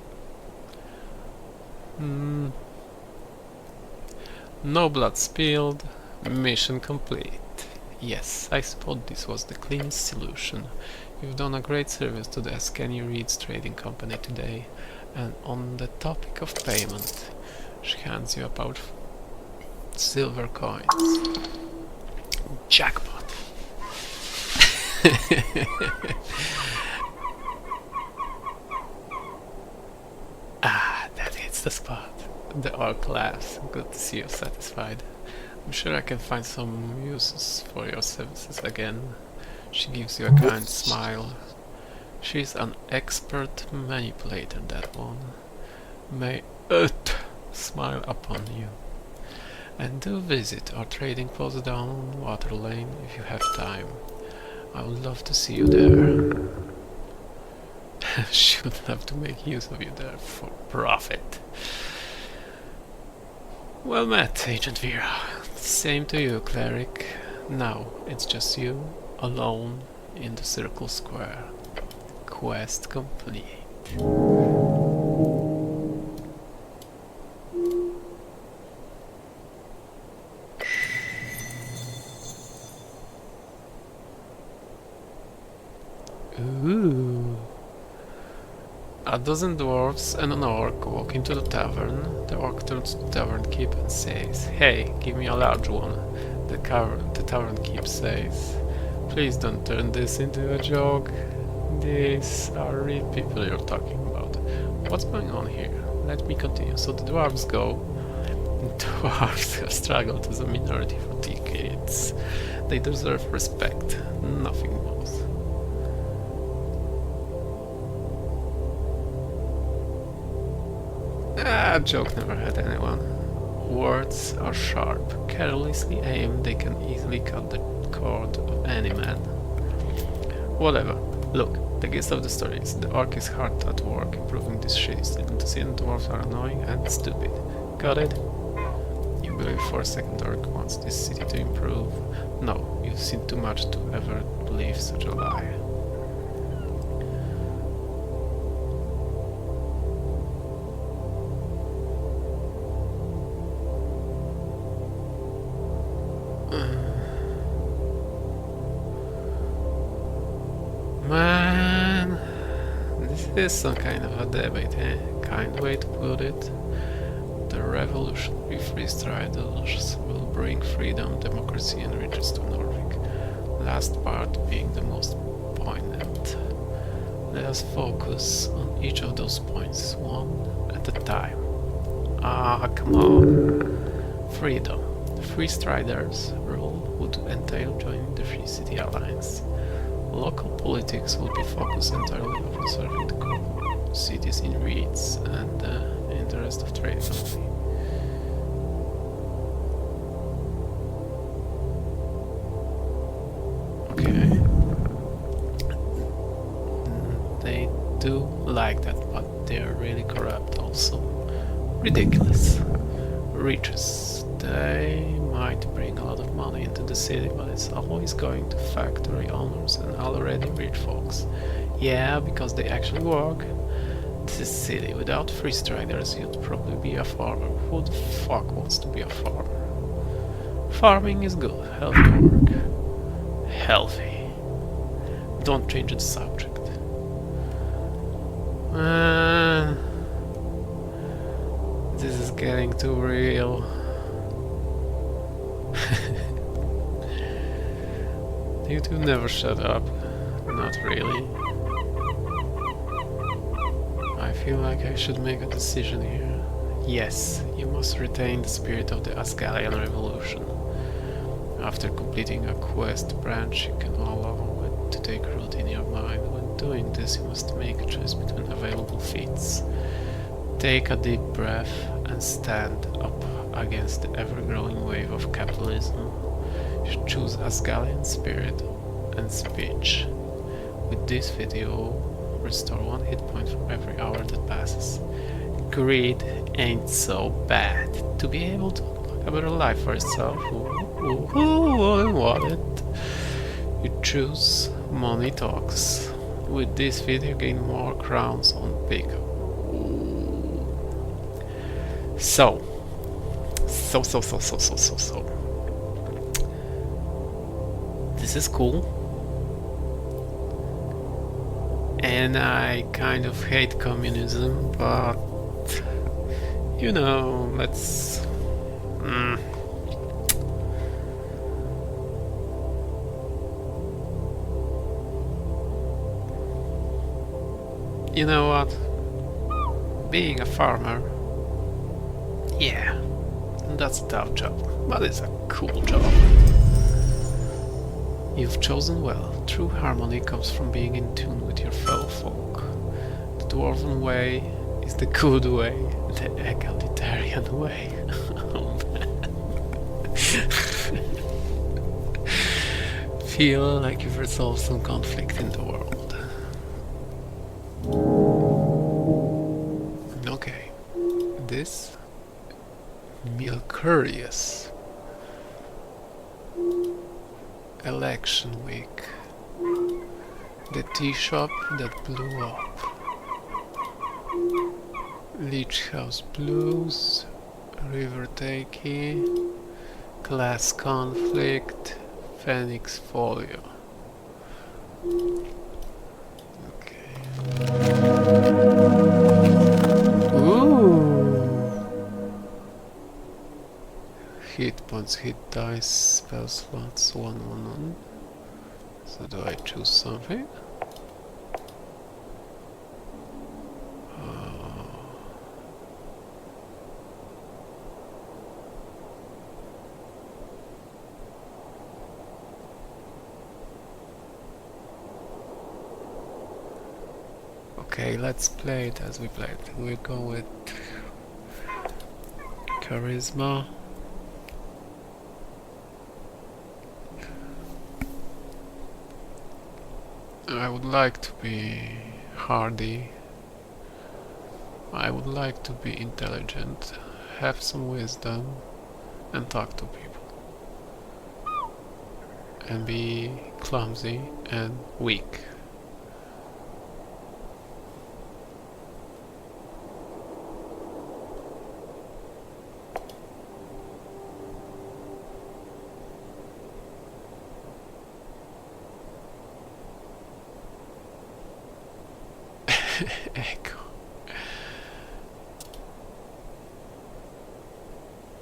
No blood spilled. Mission complete. Yes, I suppose this was the cleanest solution. You've done a great service to the Ascani Reeds Trading Company today. And on the topic of payment, she hands you about silver coins. Jackpot. Ah, that hits the spot. The orc laughs. Good to see you satisfied. I'm sure I can find some uses for your services again. She gives you a kind smile. She's an expert manipulator, that one. May it smile upon you. And do visit our trading post down Water Lane if you have time. I would love to see you there. She would love to make use of you there for profit. Well met, Agent Vera. Same to you, Cleric. Now it's just you, alone, in the Circle Square. Quest complete. Ooh. A dozen dwarves and an orc walk into the tavern. The orc turns to the tavern keep and says, "Hey, give me a large one." The tavern keep says, "Please don't turn this into a joke. These are real people you're talking about. What's going on here? Let me continue." So the dwarves go. Dwarves have struggled as a minority for decades. They deserve respect, nothing more. Ah, joke never had anyone. Words are sharp. Carelessly aimed, they can easily cut the cord of any man. Whatever. Look, the gist of the story is the orc is hard at work improving this shitty system. The scene dwarves are annoying and stupid. Got it? You believe for a second the orc wants this city to improve? No, you've seen too much to ever believe such a lie. Man, this is some kind of a debate, eh? Kind way to put it. The revolutionary freestriders will bring freedom, democracy and riches to Norvik. Last part being the most poignant. Let us focus on each of those points, one at a time. Ah, come on. Freedom. Free Striders rule would entail joining the Free City Alliance. Local politics will be focused entirely on preserving the cities in reeds and in the rest of trade only. Okay. They do like that, but they're really corrupt also. Ridiculous. Riches. They might bring a lot of money into the city, but it's always going to factory owners and already rich folks. Yeah, because they actually work. This city, without free striders, you'd probably be a farmer. Who the fuck wants to be a farmer? Farming is good. Healthy work. Healthy. Don't change the subject. This is getting too real. You two never shut up. Not really. I feel like I should make a decision here. Yes, you must retain the spirit of the Asgalian Revolution. After completing a quest branch, you can allow it to take root in your mind. When doing this, you must make a choice between available feats. Take a deep breath and stand up against the ever-growing wave of capitalism. You should choose Asgalian spirit and speech. With this video, restore 1 hit point for every hour that passes. Greed ain't so bad. To be able to unlock a better life for yourself, who wouldn't want it? You choose Money Talks. With this video, gain more crowns on pickup. So. This is cool. And I kind of hate communism, but you know, let's you know what? Being a farmer, yeah, that's a tough job, but it's a cool job. You've chosen well. True harmony comes from being in tune with your fellow folk. The dwarven way is the good way, the egalitarian way. Oh man. Feel like you've resolved some conflict in the world. Okay. This Milcurious. Election week. The tea shop that blew up. Leech House Blues. River Takey. Class conflict. Phoenix Folio. Okay. Ooh. Hit points, hit dice, spell slots, 1/1. So do I choose something? Okay, let's play it as we played. We'll go with Charisma. I would like to be hardy. I would like to be intelligent, have some wisdom, and talk to people. And be clumsy and weak. Echo.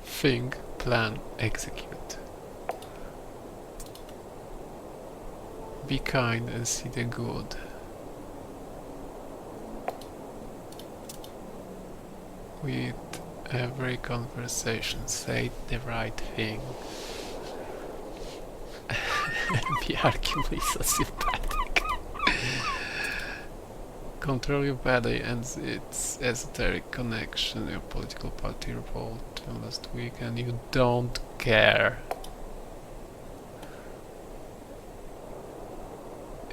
Think, plan, execute. Be kind and see the good. with every conversation. Say the right thing. Be arguably sociopathic. Control your body and its esoteric connection. Your political party revolt last week and you don't care.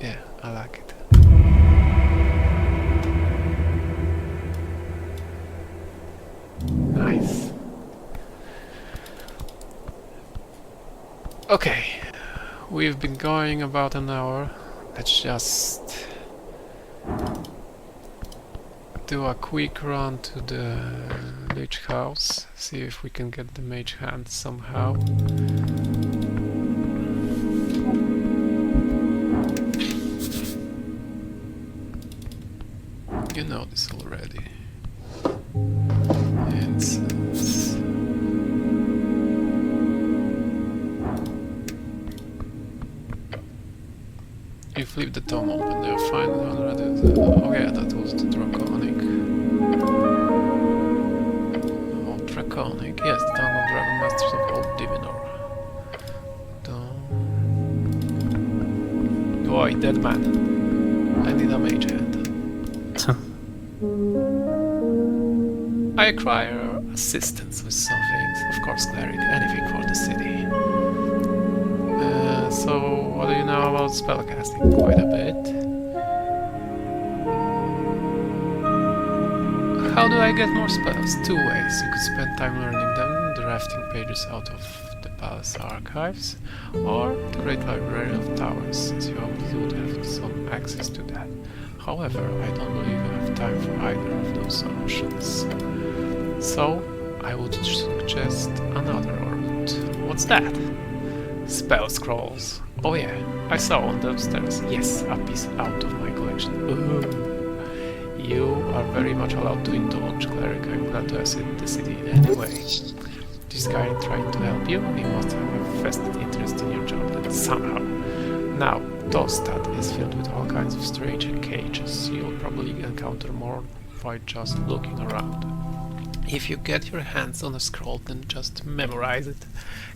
Yeah, I like it. Nice. Okay, we've been going about an hour. Let's just do a quick run to the Lich house, see if we can get the mage hand somehow. You know this already. Incense. You flip the tome open, you'll find already. Oh yeah, that was the draconic. Oh, draconic. Yes, the tongue of dragon masters of old Divinor. Oi, dead man. I need a mage hand. I require assistance with some things. Of course, Cleric, anything for the city. So, what do you know about spellcasting? Quite a bit. How do I get more spells? Two ways. You could spend time learning them, drafting pages out of the palace archives, or the Great Library of Towers, since you obviously would have some access to that. However, I don't believe you have time for either of those options. So, I would suggest another route. What's that? Spell scrolls. Oh yeah, I saw one downstairs. Yes, a piece out of my collection. Ooh. You are very much allowed to indulge, Cleric. I'm glad to visit the city anyway. This guy trying to help you? He must have a vested interest in your job then somehow. Now, Tostad is filled with all kinds of strange cages. You'll probably encounter more by just looking around. If you get your hands on a scroll, then just memorize it.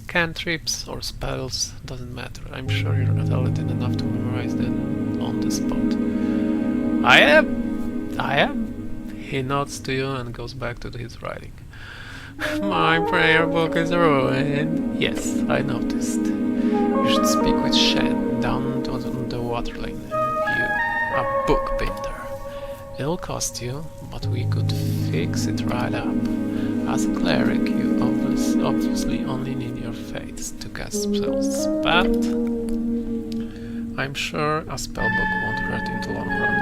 Cantrips or spells, doesn't matter. I'm sure you're talented enough to memorize them on the spot. I am! He nods to you and goes back to his writing. My prayer book is ruined. Yes, I noticed. You should speak with Shen down on the water lane. You, a book binder. It'll cost you, but we could fix it right up. As a cleric, you obviously only need your faiths to cast spells, but I'm sure a spellbook won't hurt in the long run.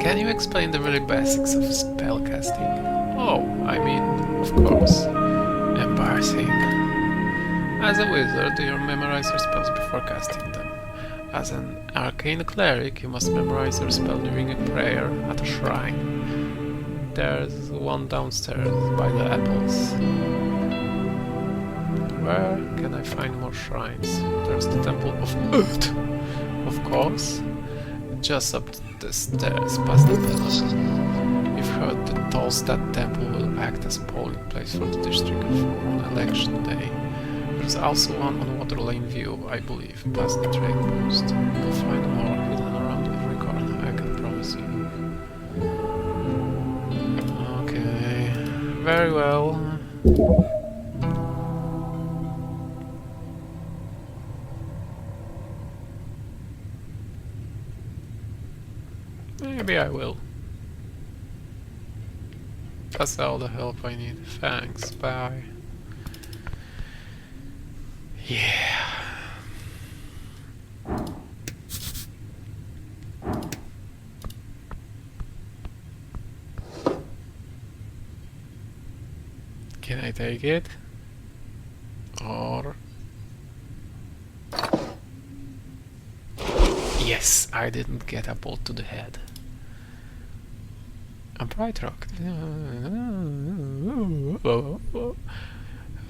Can you explain the very basics of spellcasting? Oh, I mean, of course. Embarrassing. As a wizard, you memorize your spells before casting them. As an arcane cleric, you must memorize your spell during a prayer at a shrine. There's one downstairs by the apples. Where can I find more shrines? There's the Temple of Earth, of course. Just up the stairs past the palace. You've heard the Tolstad Temple will act as a polling place for the district on election day. There's also one on Water Lane View, I believe, past the trade post. You'll find more hidden around every corner, I can promise you. Okay, very well. Maybe I will. That's all the help I need. Thanks, bye. Yeah. Can I take it? Or... Yes, I didn't get a bolt to the head. A bright rock.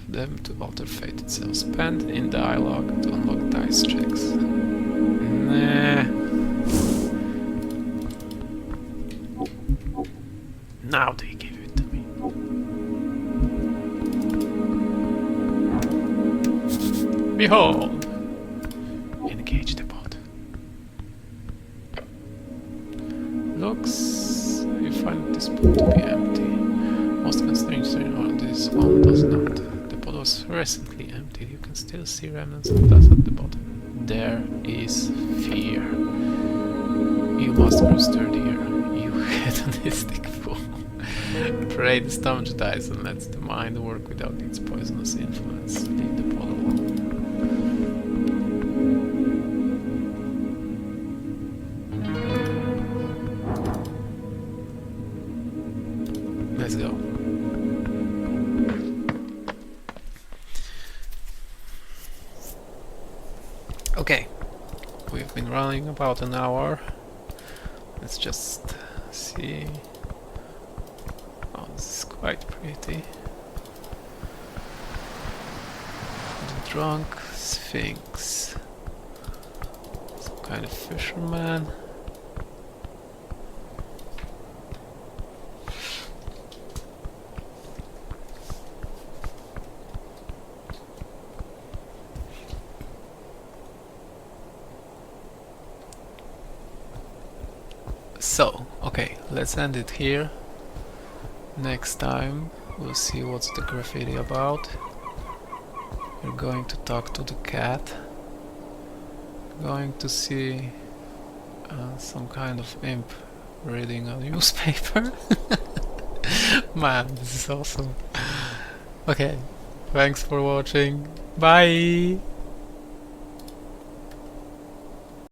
Them to alter fate itself. Spend in dialogue to unlock dice checks. Nah. Now they give it to me. Behold! Engage the bot. Looks... you find this pot to be empty. Most constraints on this one does not. The pot was recently emptied. You can still see remnants of dust at the bottom. There is fear. You must grow sturdier, you hedonistic fool. Pray the stomach dies and lets the mind work without its poisonous influence. Leave the pot alone. Let's go. Okay, we've been running about an hour. Let's just see. Oh, this is quite pretty. The drunk sphinx. Some kind of fisherman. So, okay, let's end it here. Next time we'll see what's the graffiti about. We're going to talk to the cat. Going to see some kind of imp reading a newspaper. Man, this is awesome. Okay, thanks for watching. Bye!